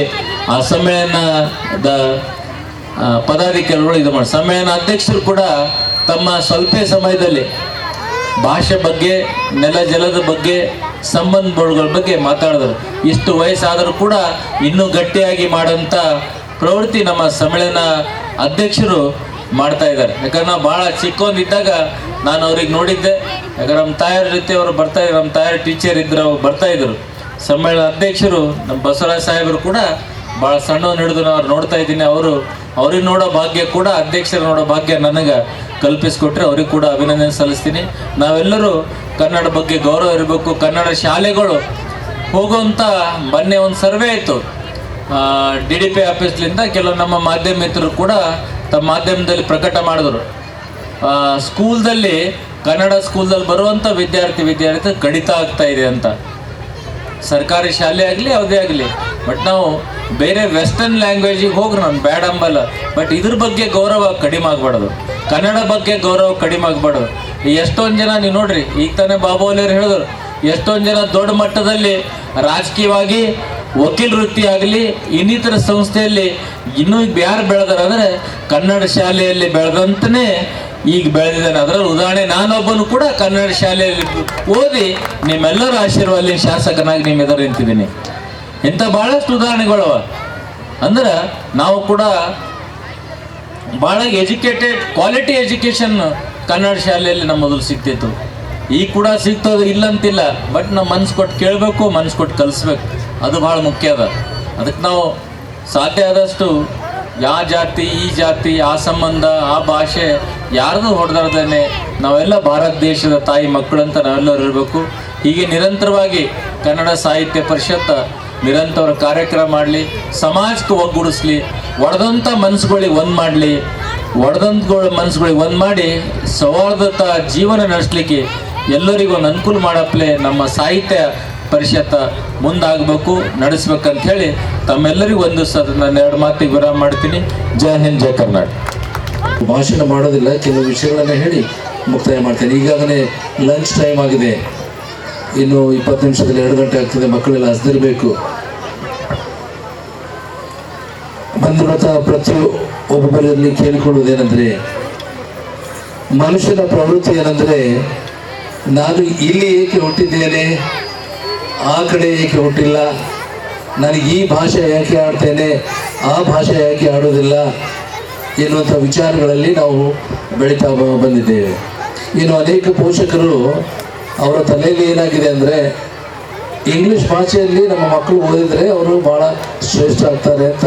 ಆ ಸಮ್ಮೇಳನದ ಪದಾಧಿಕಾರಿಗಳು ಇದು ಮಾಡಿ, ಸಮ್ಮೇಳನ ಅಧ್ಯಕ್ಷರು ಕೂಡ ತಮ್ಮ ಸ್ವಲ್ಪ ಸಮಯದಲ್ಲಿ ಭಾಷೆ ಬಗ್ಗೆ, ನೆಲ ಜಲದ ಬಗ್ಗೆ, ಸಂಬಂಧಗಳ ಬಗ್ಗೆ ಮಾತಾಡಿದ್ರು. ಇಷ್ಟು ವಯಸ್ಸಾದರೂ ಕೂಡ ಇನ್ನೂ ಗಟ್ಟಿಯಾಗಿ ಮಾಡೋಂಥ ಪ್ರವೃತ್ತಿ ನಮ್ಮ ಸಮ್ಮೇಳನ ಅಧ್ಯಕ್ಷರು ಮಾಡ್ತಾ ಇದ್ದಾರೆ. ಯಾಕಂದ್ರೆ ನಾವು ಭಾಳ ಚಿಕ್ಕವನಿದ್ದಾಗ ನಾನು ಅವ್ರಿಗೆ ನೋಡಿದ್ದೆ. ಯಾಕಂದ್ರೆ ನಮ್ಮ ತಾಯಿಯವ್ರ ಜೊತೆ ಅವರು ಬರ್ತಾಯಿದ್ರು, ನಮ್ಮ ತಾಯಿಯವ್ರ ಟೀಚರ್ ಇದ್ರು, ಅವ್ರು ಬರ್ತಾಯಿದ್ರು. ಸಮ್ಮೇಳನ ಅಧ್ಯಕ್ಷರು ನಮ್ಮ ಬಸವರಾಜ ಸಾಹೇಬರು ಕೂಡ ಭಾಳ ಸಣ್ಣವನ್ನ ಹಿಡಿದು ಅವ್ರು ನೋಡ್ತಾ ಇದ್ದೀನಿ. ಅವ್ರಿಗೆ ನೋಡೋ ಭಾಗ್ಯ ಕೂಡ, ಅಧ್ಯಕ್ಷರು ನೋಡೋ ಭಾಗ್ಯ ನನಗೆ ಕಲ್ಪಿಸ್ಕೊಟ್ರೆ ಅವ್ರಿಗೆ ಕೂಡ ಅಭಿನಂದನೆ ಸಲ್ಲಿಸ್ತೀನಿ. ನಾವೆಲ್ಲರೂ ಕನ್ನಡ ಬಗ್ಗೆ ಗೌರವ ಇರಬೇಕು. ಕನ್ನಡ ಶಾಲೆಗಳು ಹೋಗುವಂಥ ಮೊನ್ನೆ ಒಂದು ಸರ್ವೆ ಆಯಿತು DDP ಆಫೀಸ್ಲಿಂದ. ಕೆಲವು ನಮ್ಮ ಮಾಧ್ಯಮ ಮಿತ್ರರು ಕೂಡ ತಮ್ಮ ಮಾಧ್ಯಮದಲ್ಲಿ ಪ್ರಕಟ ಮಾಡಿದ್ರು. ಸ್ಕೂಲ್ದಲ್ಲಿ ಕನ್ನಡ ಸ್ಕೂಲ್ದಲ್ಲಿ ಬರುವಂಥ ವಿದ್ಯಾರ್ಥಿ ಕಡಿತ ಆಗ್ತಾ ಇದೆ ಅಂತ. ಸರ್ಕಾರಿ ಶಾಲೆ ಆಗಲಿ ಯಾವುದೇ ಆಗಲಿ, ಬಟ್ ನಾವು ಬೇರೆ ವೆಸ್ಟರ್ನ್ ಲ್ಯಾಂಗ್ವೇಜಿಗೆ ಹೋಗ್ರಿ, ನಾನು ಬ್ಯಾಡ್ ಅಂಬಲ್ಲ, ಬಟ್ ಇದ್ರ ಬಗ್ಗೆ ಗೌರವ ಕಡಿಮೆ ಆಗ್ಬಾರ್ದು, ಕನ್ನಡ ಬಗ್ಗೆ ಗೌರವ ಕಡಿಮೆ ಆಗ್ಬಾರ್ದು. ಎಷ್ಟೊಂದು ಜನ ನೀವು ನೋಡ್ರಿ, ಈಗ ತಾನೇ ಬಾಬು ಅಲಿಯವ್ರು ಹೇಳಿದ್ರು, ಎಷ್ಟೊಂದು ಜನ ದೊಡ್ಡ ಮಟ್ಟದಲ್ಲಿ ರಾಜಕೀಯವಾಗಿ ವಕೀಲ ವೃತ್ತಿ ಆಗಲಿ ಇನ್ನಿತರ ಸಂಸ್ಥೆಯಲ್ಲಿ ಇನ್ನೂ ಈಗ ಯಾರು ಬೆಳೆದಾರ ಅಂದರೆ ಕನ್ನಡ ಶಾಲೆಯಲ್ಲಿ ಬೆಳೆದಂತನೇ ಈಗ ಬೆಳೆದಿದ್ದಾನೆ. ಅದರಲ್ಲಿ ಉದಾಹರಣೆ ನಾನೊಬ್ಬನು ಕೂಡ ಕನ್ನಡ ಶಾಲೆಯಲ್ಲಿ ಓದಿ ನಿಮ್ಮೆಲ್ಲರ ಆಶೀರ್ವಾದದಲ್ಲಿ ಶಾಸಕನಾಗಿ ನಿಮ್ಮ ಎದುರು ನಿಂತಿದ್ದೀನಿ. ಇಂಥ ಭಾಳಷ್ಟು ಉದಾಹರಣೆಗಳವ. ಅಂದ್ರೆ ನಾವು ಕೂಡ ಭಾಳ ಎಜುಕೇಟೆಡ್, ಕ್ವಾಲಿಟಿ ಎಜುಕೇಷನ್ ಕನ್ನಡ ಶಾಲೆಯಲ್ಲಿ ನಮ್ಮ ಮೊದಲು ಸಿಗ್ತಿತ್ತು. ಈಗ ಕೂಡ ಸಿಗ್ತದೆ, ಇಲ್ಲಂತಿಲ್ಲ, ಬಟ್ ನಾವು ಮನ್ಸು ಕೊಟ್ಟು ಕೇಳಬೇಕು, ಮನ್ಸು ಕೊಟ್ಟು ಕಲಿಸ್ಬೇಕು, ಅದು ಭಾಳ ಮುಖ್ಯ ಅದ. ಅದಕ್ಕೆ ನಾವು ಸಾಧ್ಯ ಆದಷ್ಟು ಯಾವ ಜಾತಿ ಈ ಜಾತಿ ಆ ಸಂಬಂಧ ಆ ಭಾಷೆ ಯಾರನ್ನೂ ಹೊಡೆದಾರ್ದೇನೆ ನಾವೆಲ್ಲ ಭಾರತ ದೇಶದ ತಾಯಿ ಮಕ್ಕಳಂತ ನಾವೆಲ್ಲರೂ ಇರಬೇಕು. ಹೀಗೆ ನಿರಂತರವಾಗಿ ಕನ್ನಡ ಸಾಹಿತ್ಯ ಪರಿಷತ್ ನಿರಂತರ ಕಾರ್ಯಕ್ರಮ ಮಾಡಲಿ, ಸಮಾಜಕ್ಕೆ ಒಗ್ಗೂಡಿಸ್ಲಿ, ಒಡೆದಂಥ ಮನಸ್ಸುಗಳಿಗೆ ಒಂದು ಮಾಡಲಿ, ಒಡೆದಂಥಗಳ ಮನಸ್ಸುಗಳಿಗೆ ಒಂದು ಮಾಡಿ ಸೌಹಾರ್ದತ ಜೀವನ ನಡೆಸಲಿಕ್ಕೆ ಎಲ್ಲರಿಗೂ ಒಂದು ಅನುಕೂಲ ಮಾಡಪ್ಲೆ ನಮ್ಮ ಸಾಹಿತ್ಯ ಪರಿಷತ್ ಮುಂದಾಗಬೇಕು, ನಡೆಸ್ಬೇಕಂತ ಹೇಳಿ ತಮ್ಮೆಲ್ಲರಿಗೂ ಒಂದು ನಾನು 2 ಮಾತಿಗೆ ವಿರಾಮ ಮಾಡ್ತೀನಿ. ಜೈ ಹಿಂದ್, ಜೈ ಕರ್ನಾಟಕ. ಭಾಷಣ ಮಾಡೋದಿಲ್ಲ, ಕೆಲವು ವಿಷಯಗಳನ್ನ ಹೇಳಿ ಮುಕ್ತಾಯ ಮಾಡ್ತೇನೆ. ಈಗಾಗಲೇ ಲಂಚ್ ಟೈಮ್ ಆಗಿದೆ, ಇನ್ನು 20 ನಿಮಿಷದಲ್ಲಿ 2 ಗಂಟೆ ಆಗ್ತದೆ. ಮಕ್ಕಳೆಲ್ಲ ಹಸ್ದಿರಬೇಕು. ಬಂದಿರುವಂಥ ಪ್ರತಿಯೊಬ್ಬರಲ್ಲಿ ಕೇಳಿಕೊಳ್ಳುವುದೇನೆಂದರೆ, ಮನುಷ್ಯನ ಪ್ರವೃತ್ತಿ ಏನಂದರೆ, ನಾನು ಇಲ್ಲಿ ಏಕೆ ಹುಟ್ಟಿದ್ದೇನೆ, ಆ ಕಡೆ ಏಕೆ ಹುಟ್ಟಿಲ್ಲ, ನನಗೆ ಈ ಭಾಷೆ ಯಾಕೆ ಆಡ್ತೇನೆ, ಆ ಭಾಷೆ ಯಾಕೆ ಆಡೋದಿಲ್ಲ ಎನ್ನುವಂಥ ವಿಚಾರಗಳಲ್ಲಿ ನಾವು ಬೆಳೀತಾ ಬಂದಿದ್ದೇವೆ. ಇನ್ನು ಅನೇಕ ಪೋಷಕರು ಅವರ ತಲೆಯಲ್ಲಿ ಏನಾಗಿದೆ ಅಂದರೆ, ಇಂಗ್ಲೀಷ್ ಭಾಷೆಯಲ್ಲಿ ನಮ್ಮ ಮಕ್ಕಳು ಓದಿದರೆ ಅವರು ಭಾಳ ಶ್ರೇಷ್ಠ ಆಗ್ತಾರೆ ಅಂತ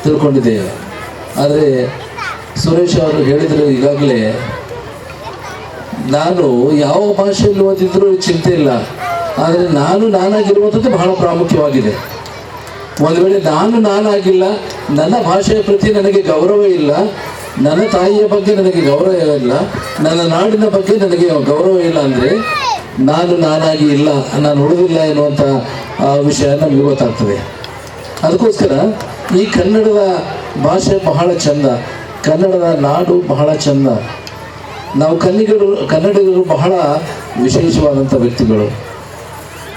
ತಿಳ್ಕೊಂಡಿದ್ದೇವೆ. ಆದರೆ ಸುರೇಶ್ ಅವರು ಹೇಳಿದರು ಈಗಾಗಲೇ, ನಾನು ಯಾವ ಭಾಷೆಯಲ್ಲಿ ಓದಿದ್ರೂ ಚಿಂತೆ ಇಲ್ಲ, ಆದರೆ ನಾನಾಗಿರುವಂಥದ್ದು ಬಹಳ ಪ್ರಾಮುಖ್ಯವಾಗಿದೆ. ಒಂದು ವೇಳೆ ನಾನಾಗಿಲ್ಲ, ನನ್ನ ಭಾಷೆಯ ಪ್ರತಿ ನನಗೆ ಗೌರವ ಇಲ್ಲ, ನನ್ನ ತಾಯಿಯ ಬಗ್ಗೆ ನನಗೆ ಗೌರವ ಇಲ್ಲ, ನನ್ನ ನಾಡಿನ ಬಗ್ಗೆ ನನಗೆ ಗೌರವ ಇಲ್ಲ ಅಂದರೆ ನಾನಾಗಿ ಇಲ್ಲ, ನಾನು ಉಳಿದಿಲ್ಲ ಎನ್ನುವಂಥ ವಿಷಯ ನಮಗೆ ಗೊತ್ತಾಗ್ತದೆ. ಅದಕ್ಕೋಸ್ಕರ ಈ ಕನ್ನಡದ ಭಾಷೆ ಬಹಳ ಚಂದ, ಕನ್ನಡದ ನಾಡು ಬಹಳ ಚಂದ. ನಾವು ಕನ್ನಡಿಗರು ಬಹಳ ವಿಶೇಷವಾದಂಥ ವ್ಯಕ್ತಿಗಳು.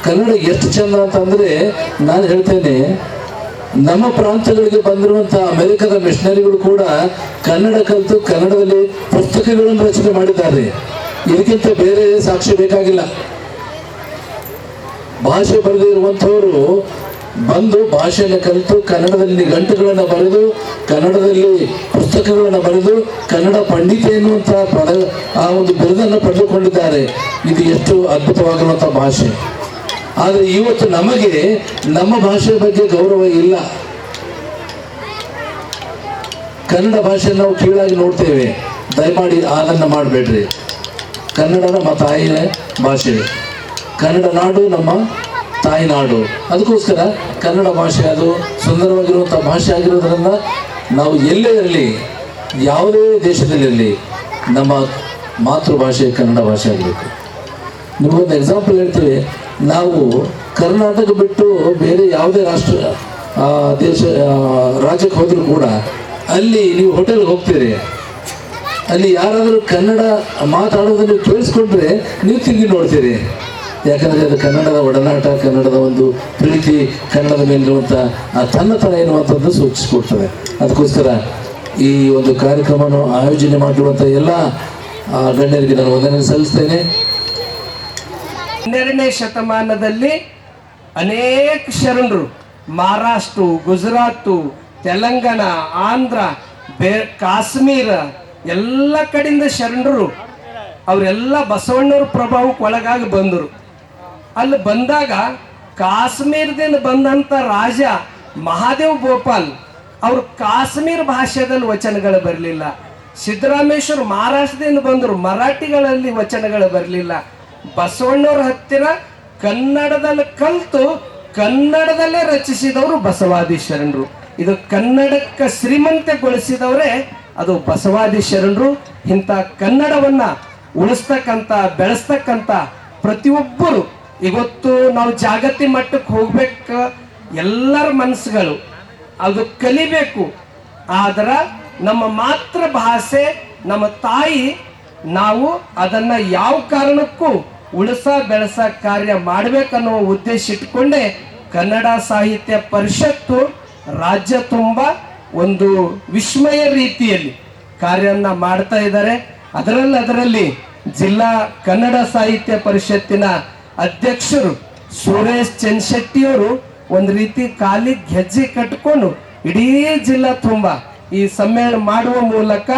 ಕನ್ನಡ ಎಷ್ಟು ಚಂದ ಅಂತಂದರೆ, ನಾನು ಹೇಳ್ತೇನೆ, ನಮ್ಮ ಪ್ರಾಂತ್ಯಗಳಿಗೆ ಬಂದಿರುವಂಥ ಅಮೆರಿಕದ ಮಿಷನರಿಗಳು ಕೂಡ ಕನ್ನಡ ಕಲಿತು ಕನ್ನಡದಲ್ಲಿ ಪುಸ್ತಕಗಳನ್ನು ರಚನೆ ಮಾಡಿದ್ದಾರೆ. ಇದಕ್ಕಿಂತ ಬೇರೆ ಸಾಕ್ಷಿ ಬೇಕಾಗಿಲ್ಲ. ಭಾಷೆ ಬರದೇ ಇರುವಂಥವರು ಬಂದು ಭಾಷೆಯನ್ನು ಕಲಿತು ಕನ್ನಡದಲ್ಲಿ ನಿಘಂಟುಗಳನ್ನು ಬರೆದು ಕನ್ನಡದಲ್ಲಿ ಪುಸ್ತಕಗಳನ್ನು ಬರೆದು ಕನ್ನಡ ಪಂಡಿತ ಎನ್ನುವಂಥ ಆ ಒಂದು ಬಿರುದನ್ನು ಪಡೆದುಕೊಂಡಿದ್ದಾರೆ. ಇದು ಎಷ್ಟು ಅದ್ಭುತವಾಗಿರುವಂಥ ಭಾಷೆ. ಆದರೆ ಇವತ್ತು ನಮಗೆ ನಮ್ಮ ಭಾಷೆಯ ಬಗ್ಗೆ ಗೌರವ ಇಲ್ಲ. ಕನ್ನಡ ಭಾಷೆಯನ್ನು ನಾವು ಕೀಳಾಗಿ ನೋಡ್ತೇವೆ. ದಯಮಾಡಿ ಅದನ್ನು ಮಾಡಬೇಡ್ರಿ. ಕನ್ನಡ ನಮ್ಮ ತಾಯಿಯ ಭಾಷೆ, ಕನ್ನಡ ನಾಡು ನಮ್ಮ ತಾಯಿ ನಾಡು. ಅದಕ್ಕೋಸ್ಕರ ಕನ್ನಡ ಭಾಷೆ ಅದು ಸುಂದರವಾಗಿರುವಂಥ ಭಾಷೆ ಆಗಿರೋದ್ರಿಂದ ನಾವು ಎಲ್ಲೇ ಇರಲಿ, ಯಾವುದೇ ದೇಶದಲ್ಲಿರಲಿ, ನಮ್ಮ ಮಾತೃಭಾಷೆ ಕನ್ನಡ ಭಾಷೆ ಆಗಬೇಕು. ನಿಮಗೊಂದು ಎಕ್ಸಾಂಪಲ್ ಹೇಳ್ತೀವಿ. ನಾವು ಕರ್ನಾಟಕ ಬಿಟ್ಟು ಬೇರೆ ಯಾವುದೇ ರಾಜ್ಯಕ್ಕೆ ಹೋದರೂ ಕೂಡ ಅಲ್ಲಿ ನೀವು ಹೋಟೆಲ್ಗೆ ಹೋಗ್ತೀರಿ, ಅಲ್ಲಿ ಯಾರಾದರೂ ಕನ್ನಡ ಮಾತಾಡೋದನ್ನು ಕೇಳಿಸ್ಕೊಂಡ್ರೆ ನೀವು ತಿರುಗಿ ನೋಡ್ತೀರಿ. ಯಾಕಂದರೆ ಅದು ಕನ್ನಡದ ಒಡನಾಟ, ಕನ್ನಡದ ಒಂದು ಪ್ರೀತಿ, ಕನ್ನಡದ ಮೇಲಿರುವಂಥ ಆ ತನ್ನತನ ಎನ್ನುವಂಥದ್ದು ಸೂಚಿಸಿಕೊಡ್ತದೆ. ಅದಕ್ಕೋಸ್ಕರ ಈ ಒಂದು ಕಾರ್ಯಕ್ರಮವನ್ನು ಆಯೋಜನೆ ಮಾಡಿರುವಂಥ ಎಲ್ಲ ಗಣ್ಯರಿಗೆ ನಾನು ವಂದನೆ ಸಲ್ಲಿಸ್ತೇನೆ. 12ನೇ ಶತಮಾನದಲ್ಲಿ ಅನೇಕ ಶರಣರು ಮಹಾರಾಷ್ಟ್ರ, ಗುಜರಾತು, ತೆಲಂಗಾಣ, ಆಂಧ್ರ, ಕಾಶ್ಮೀರ ಎಲ್ಲ ಕಡೆಯಿಂದ ಶರಣರು ಅವರೆಲ್ಲ ಬಸವಣ್ಣವ್ರ ಪ್ರಭಾವಕ್ಕೆ ಒಳಗಾಗಿ ಬಂದರು. ಅಲ್ಲಿ ಬಂದಾಗ ಕಾಶ್ಮೀರದಿಂದ ಬಂದಂಥ ರಾಜ ಮಹಾದೇವ್ ಗೋಪಾಲ್ ಅವರು ಕಾಶ್ಮೀರ ಭಾಷೆಯಲ್ಲಿ ವಚನಗಳು ಬರಲಿಲ್ಲ. ಸಿದ್ದರಾಮೇಶ್ವರ ಮಹಾರಾಷ್ಟ್ರದಿಂದ ಬಂದರು, ಮರಾಠಿಗಳಲ್ಲಿ ವಚನಗಳು ಬರಲಿಲ್ಲ. ಬಸವಣ್ಣವ್ರ ಹತ್ತಿರ ಕನ್ನಡದಲ್ಲಿ ಕಲಿತು ಕನ್ನಡದಲ್ಲೇ ರಚಿಸಿದವರು ಬಸವಾದಿ ಶರಣರು. ಇದು ಕನ್ನಡಕ್ಕೆ ಶ್ರೀಮಂತಗೊಳಿಸಿದವರೇ ಅದು ಬಸವಾದಿ ಶರಣರು. ಇಂಥ ಕನ್ನಡವನ್ನ ಉಳಿಸ್ತಕ್ಕಂಥ ಬೆಳೆಸ್ತಕ್ಕಂಥ ಪ್ರತಿಯೊಬ್ಬರು ಇವತ್ತು ನಾವು ಜಾಗತಿಕ ಮಟ್ಟಕ್ಕೆ ಹೋಗ್ಬೇಕು. ಎಲ್ಲರ ಮನಸ್ಸುಗಳು ಅದು ಕಲಿಬೇಕು. ಆದ್ರೆ ನಮ್ಮ ಮಾತೃ ಭಾಷೆ ನಮ್ಮ ತಾಯಿ, ನಾವು ಅದನ್ನ ಯಾವ ಕಾರಣಕ್ಕೂ ಬೆಳೆಸ ಕಾರ್ಯ ಮಾಡ್ಬೇಕನ್ನೋ ಉದ್ದೇಶ ಇಟ್ಕೊಂಡೇ ಕನ್ನಡ ಸಾಹಿತ್ಯ ಪರಿಷತ್ತು ರಾಜ್ಯ ತುಂಬ ಒಂದು ವಿಸ್ಮಯ ರೀತಿಯಲ್ಲಿ ಕಾರ್ಯನ್ನ ಮಾಡ್ತಾ ಇದ್ದಾರೆ. ಅದರಲ್ಲಿ ಜಿಲ್ಲಾ ಕನ್ನಡ ಸಾಹಿತ್ಯ ಪರಿಷತ್ತಿನ ಅಧ್ಯಕ್ಷರು ಸುರೇಶ್ ಚನ್ಶೆಟ್ಟಿಯವರು ಒಂದು ರೀತಿ ಕಾಲಿಗೆ ಹೆಜ್ಜೆ ಕಟ್ಕೊಂಡು ಇಡೀ ಜಿಲ್ಲಾ ತುಂಬ ಈ ಸಮ್ಮೇಳನ ಮಾಡುವ ಮೂಲಕ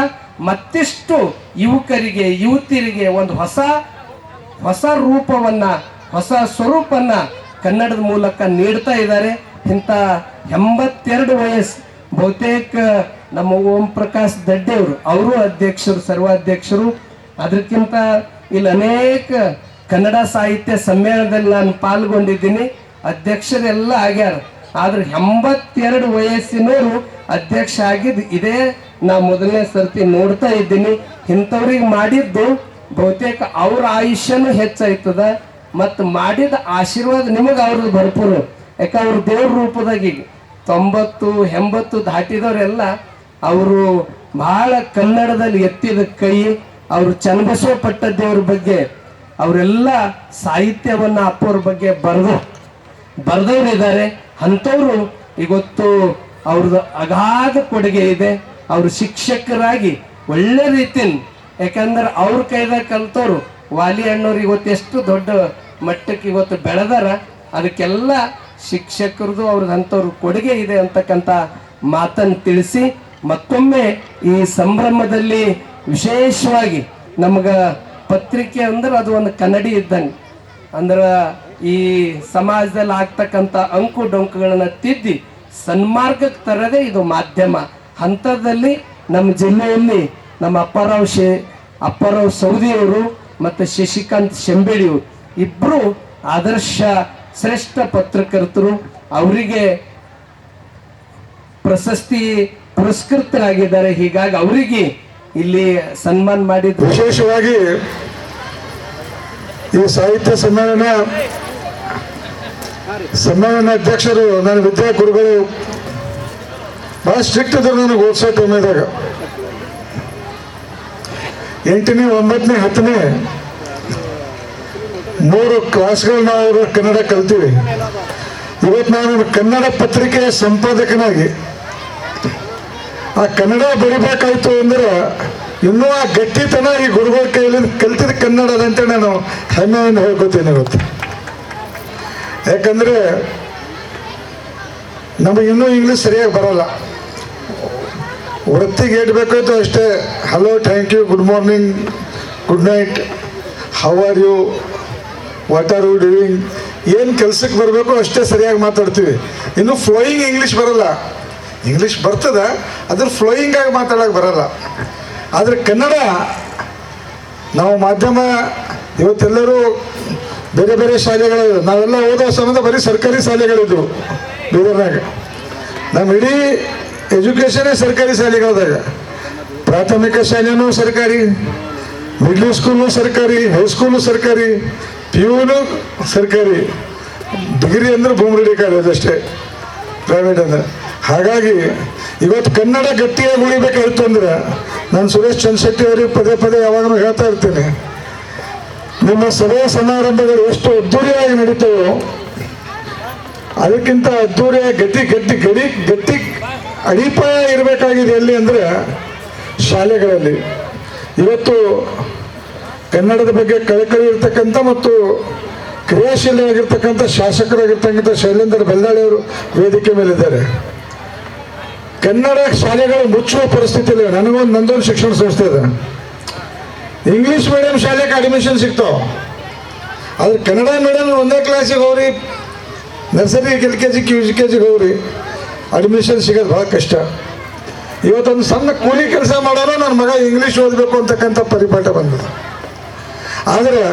ಮತ್ತಿಷ್ಟು ಯುವಕರಿಗೆ ಯುವತಿಯರಿಗೆ ಒಂದು ಹೊಸ ರೂಪವನ್ನ, ಹೊಸ ಸ್ವರೂಪನ್ನ ಕನ್ನಡದ ಮೂಲಕ ನೀಡ್ತಾ ಇದ್ದಾರೆ. ಇಂಥ 82 ವಯಸ್ಸು ಬಹುತೇಕ ನಮ್ಮ ಓಂ ಪ್ರಕಾಶ್ ದಡ್ಡೆಯವರು, ಅವರು ಅಧ್ಯಕ್ಷರು, ಸರ್ವಾಧ್ಯಕ್ಷರು. ಅದಕ್ಕಿಂತ ಇಲ್ಲಿ ಅನೇಕ ಕನ್ನಡ ಸಾಹಿತ್ಯ ಸಮ್ಮೇಳನದಲ್ಲಿ ನಾನು ಪಾಲ್ಗೊಂಡಿದ್ದೀನಿ, ಅಧ್ಯಕ್ಷರೆಲ್ಲ ಆಗ್ಯಾರ. ಆದ್ರೆ 82 ವಯಸ್ಸಿನವರು ಅಧ್ಯಕ್ಷ ಆಗಿದ್ದು ಇದೇ ನಾ ಮೊದಲನೇ ಸರ್ತಿ ನೋಡ್ತಾ ಇದ್ದೀನಿ. ಇಂಥವ್ರಿಗೆ ಮಾಡಿದ್ದು ಬಹುತೇಕ ಅವ್ರ ಆಯುಷ್ಯನೂ ಹೆಚ್ಚಾಯ್ತದ ಮತ್ತು ಮಾಡಿದ ಆಶೀರ್ವಾದ ನಿಮಗೆ ಅವ್ರದ್ದು ಭರ್ಪೂರು. ಯಾಕೆ ಅವ್ರ ದೇವ್ರ ರೂಪದಾಗ ಈಗ 90-80 ದಾಟಿದವರೆಲ್ಲ ಅವರು ಬಹಳ ಕನ್ನಡದಲ್ಲಿ ಎತ್ತಿದ ಕೈ. ಅವರು ಚನ್ನಬಸವ ಪಟ್ಟದೇವ್ರ ಬಗ್ಗೆ ಅವರೆಲ್ಲ ಸಾಹಿತ್ಯವನ್ನ ಅಪ್ಪವ್ರ ಬಗ್ಗೆ ಬರೆದವರಿದ್ದಾರೆ. ಅಂಥವ್ರು ಇವತ್ತು ಅವ್ರದ್ದು ಅಗಾಧ ಕೊಡುಗೆ ಇದೆ. ಅವರು ಶಿಕ್ಷಕರಾಗಿ ಒಳ್ಳೆ ರೀತಿಯಿಂದ, ಯಾಕಂದ್ರೆ ಅವ್ರ ಕೈದಾಗ ಕಲ್ತವ್ರು ವಾಲಿ ಅಣ್ಣವ್ರು ಇವತ್ತು ಎಷ್ಟು ದೊಡ್ಡ ಮಟ್ಟಕ್ಕೆ ಇವತ್ತು ಬೆಳೆದಾರ. ಅದಕ್ಕೆಲ್ಲ ಶಿಕ್ಷಕರದು ಅವ್ರದ್ದು ಅಂಥವ್ರ ಕೊಡುಗೆ ಇದೆ ಅಂತಕ್ಕಂಥ ಮಾತನ್ನು ತಿಳಿಸಿ, ಮತ್ತೊಮ್ಮೆ ಈ ಸಂಭ್ರಮದಲ್ಲಿ ವಿಶೇಷವಾಗಿ ನಮ್ಗೆ ಪತ್ರಿಕೆ ಅಂದ್ರೆ ಅದು ಒಂದು ಕನ್ನಡಿ ಇದ್ದಂಗೆ. ಅಂದ್ರೆ ಈ ಸಮಾಜದಲ್ಲಿ ಆಗ್ತಕ್ಕಂಥ ಅಂಕು ಡೊಂಕುಗಳನ್ನ ತಿದ್ದಿ ಸನ್ಮಾರ್ಗಕ್ಕೆ ತರದೇ ಇದು ಮಾಧ್ಯಮ. ಅಂಥದ್ದಲ್ಲಿ ನಮ್ಮ ಜಿಲ್ಲೆಯಲ್ಲಿ ನಮ್ಮ ಅಪ್ಪಾರಾವ್ ಸೌದಿಯವರು ಮತ್ತು ಶಶಿಕಾಂತ್ ಶೆಂಬೇಳಿಯವರು ಇಬ್ಬರು ಆದರ್ಶ ಶ್ರೇಷ್ಠ ಪತ್ರಕರ್ತರು. ಅವರಿಗೆ ಪ್ರಶಸ್ತಿ ಪುರಸ್ಕೃತರಾಗಿದ್ದಾರೆ. ಹೀಗಾಗಿ ಅವರಿಗೆ ಇಲ್ಲಿ ಸನ್ಮಾನ ಮಾಡಿದ್ರು. ವಿಶೇಷವಾಗಿ ಈ ಸಾಹಿತ್ಯ ಸಮ್ಮೇಳನ ಅಧ್ಯಕ್ಷರು ನನ್ನ ವಿದ್ಯಾ ಗುರುಗಳು ಬಹಳ ಸ್ಟ್ರಿಕ್ಟ್ ಇದ್ರು ನನಗೆ ಓದಿಸೋ ಟೈಮ್ದಾಗ. 8ನೇ 9ನೇ 10ನೇ 3 ಕ್ಲಾಸ್ಗಳು ನಾವು ಕನ್ನಡ ಕಲ್ತೀವಿ. ಇವತ್ತು ನಾನು ಕನ್ನಡ ಪತ್ರಿಕೆಯ ಸಂಪಾದಕನಾಗಿ ಆ ಕನ್ನಡ ಬರಿಬೇಕಾಯ್ತು ಅಂದ್ರೆ ಇನ್ನೂ ಆ ಗಟ್ಟಿತನ ಈ ಗುರುಗಳ ಕೈಯಲ್ಲಿ ಕಲ್ತಿದ ಕನ್ನಡ ಅದಂತ ನಾನು ಹೆಮ್ಮೆಯಿಂದ ಹೇಳ್ಕೊತೀನಿ ಇವತ್ತು. ಯಾಕಂದ್ರೆ ನಮಗಿನ್ನೂ ಇಂಗ್ಲೀಷ್ ಸರಿಯಾಗಿ ಬರಲ್ಲ. ವೃತ್ತಿಗೆ ಏಟ್ಬೇಕಾಯ್ತು ಅಷ್ಟೇ, hello, thank you, good morning, good night, how are you, what are you doing, ಏನು ಕೆಲಸಕ್ಕೆ ಬರಬೇಕು ಅಷ್ಟೇ ಸರಿಯಾಗಿ ಮಾತಾಡ್ತೀವಿ. ಇನ್ನು ಫ್ಲೋಯಿಂಗ್ ಇಂಗ್ಲೀಷ್ ಬರಲ್ಲ. ಇಂಗ್ಲೀಷ್ ಬರ್ತದ, ಅದ್ರ ಫ್ಲೋಯಿಂಗ್ ಆಗಿ ಮಾತಾಡೋಕೆ ಬರಲ್ಲ. ಆದರೆ ಕನ್ನಡ ನಾವು ಮಾಧ್ಯಮ ಇವತ್ತೆಲ್ಲರೂ ಬೇರೆ ಬೇರೆ ಶಾಲೆಗಳು, ನಾವೆಲ್ಲ ಓದೋ ಸಂಬಂಧ ಬರೀ ಸರ್ಕಾರಿ ಶಾಲೆಗಳಿದ್ರು ಬೀದರ್ನಾಗ. ನಮ್ಮ ಇಡೀ ಎಜುಕೇಷನೇ ಸರ್ಕಾರಿ ಶಾಲೆಗಳದಾಗ. ಪ್ರಾಥಮಿಕ ಶಾಲೆನೂ ಸರ್ಕಾರಿ, ಮಿಡ್ಲ್ ಸ್ಕೂಲು ಸರ್ಕಾರಿ, ಹೈಸ್ಕೂಲು ಸರ್ಕಾರಿ, PU ಸರ್ಕಾರಿ, ಡಿಗ್ರಿ ಅಂದ್ರೆ ಭೂಮಿ ಕಾಲೇಜ್ ಅಷ್ಟೇ ಪ್ರೈವೇಟ್ ಅಂದ್ರೆ. ಹಾಗಾಗಿ ಇವತ್ತು ಕನ್ನಡ ಗಟ್ಟಿಯಾಗಿ ಉಳಿಬೇಕಾಯ್ತು ಅಂದ್ರೆ ನಾನು ಸುರೇಶ್ ಚನ್ಶೆಟ್ಟಿ ಅವರಿಗೆ ಪದೇ ಪದೇ ಯಾವಾಗಲೂ ಹೇಳ್ತಾ ಇರ್ತೀನಿ, ನಿಮ್ಮ ಸಭೆ ಸಮಾರಂಭಗಳು ಎಷ್ಟು ಅದ್ದೂರಿಯಾಗಿ ನಡೀತವೋ ಅದಕ್ಕಿಂತ ಅದ್ದೂರಿಯಾಗಿ ಗಟ್ಟಿ ಅಡಿಪಾಯ ಇರಬೇಕಾಗಿದೆ ಎಲ್ಲಿ ಅಂದರೆ ಶಾಲೆಗಳಲ್ಲಿ. ಇವತ್ತು ಕನ್ನಡದ ಬಗ್ಗೆ ಕಳಕಳಿ ಇರ್ತಕ್ಕಂಥ ಮತ್ತು ಕ್ರಿಯಾಶೀಲವಾಗಿರ್ತಕ್ಕಂಥ ಶಾಸಕರಾಗಿರ್ತಕ್ಕಂಥ ಶೈಲೇಂದ್ರ ಬೆಲ್ಲಾಳಿಯವರು ವೇದಿಕೆ ಮೇಲಿದ್ದಾರೆ. ಕನ್ನಡ ಶಾಲೆಗಳು ಮುಚ್ಚುವ ಪರಿಸ್ಥಿತಿ ಇಲ್ಲ. ನಂದೊಂದು ಶಿಕ್ಷಣ ಸಂಸ್ಥೆ ಇದೆ. ಇಂಗ್ಲೀಷ್ ಮೀಡಿಯಂ ಶಾಲೆಗೆ ಅಡ್ಮಿಷನ್ ಸಿಗ್ತಾವ, ಆದ್ರೆ ಕನ್ನಡ ಮೀಡಿಯಂ ಒಂದೇ ಕ್ಲಾಸಿಗೆ ಹೋಗ್ರಿ, ನರ್ಸರಿ LKG UKG ಹೋಗ್ರಿ, ಅಡ್ಮಿಷನ್ ಸಿಗೋದು ಭಾಳ ಕಷ್ಟ. ಇವತ್ತೊಂದು ಸಣ್ಣ ಕೂಲಿ ಕೆಲಸ ಮಾಡೋರು ನನ್ನ ಮಗ ಇಂಗ್ಲೀಷ್ ಓದಬೇಕು ಅಂತಕ್ಕಂಥ ಪರಿಪಾಠ ಬಂದಿದೆ. ಆದರೆ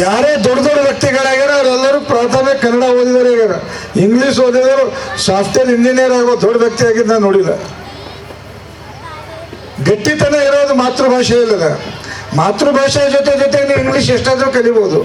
ಯಾರೇ ದೊಡ್ಡ ದೊಡ್ಡ ವ್ಯಕ್ತಿಗಳಾಗ್ಯಾರ ಅವರೆಲ್ಲರೂ ಪ್ರಾಥಮಿಕ ಕನ್ನಡ ಓದಿದರೆ ಆಗ್ಯಾರ. ಇಂಗ್ಲೀಷ್ ಓದಿದ್ರು ಸಾಫ್ಟ್ವೇರ್ ಇಂಜಿನಿಯರ್ ಆಗೋ ದೊಡ್ಡ ವ್ಯಕ್ತಿ ಆಗಿದ್ದು ನಾನು ನೋಡಿಲ್ಲ. ಗಟ್ಟಿತನ ಇರೋದು ಮಾತೃಭಾಷೆಯಲ್ಲದ. ಮಾತೃಭಾಷೆ ಜೊತೆಗೆ ನೀವು ಇಂಗ್ಲೀಷ್ ಎಷ್ಟಾದರೂ ಕಲಿಬೋದು.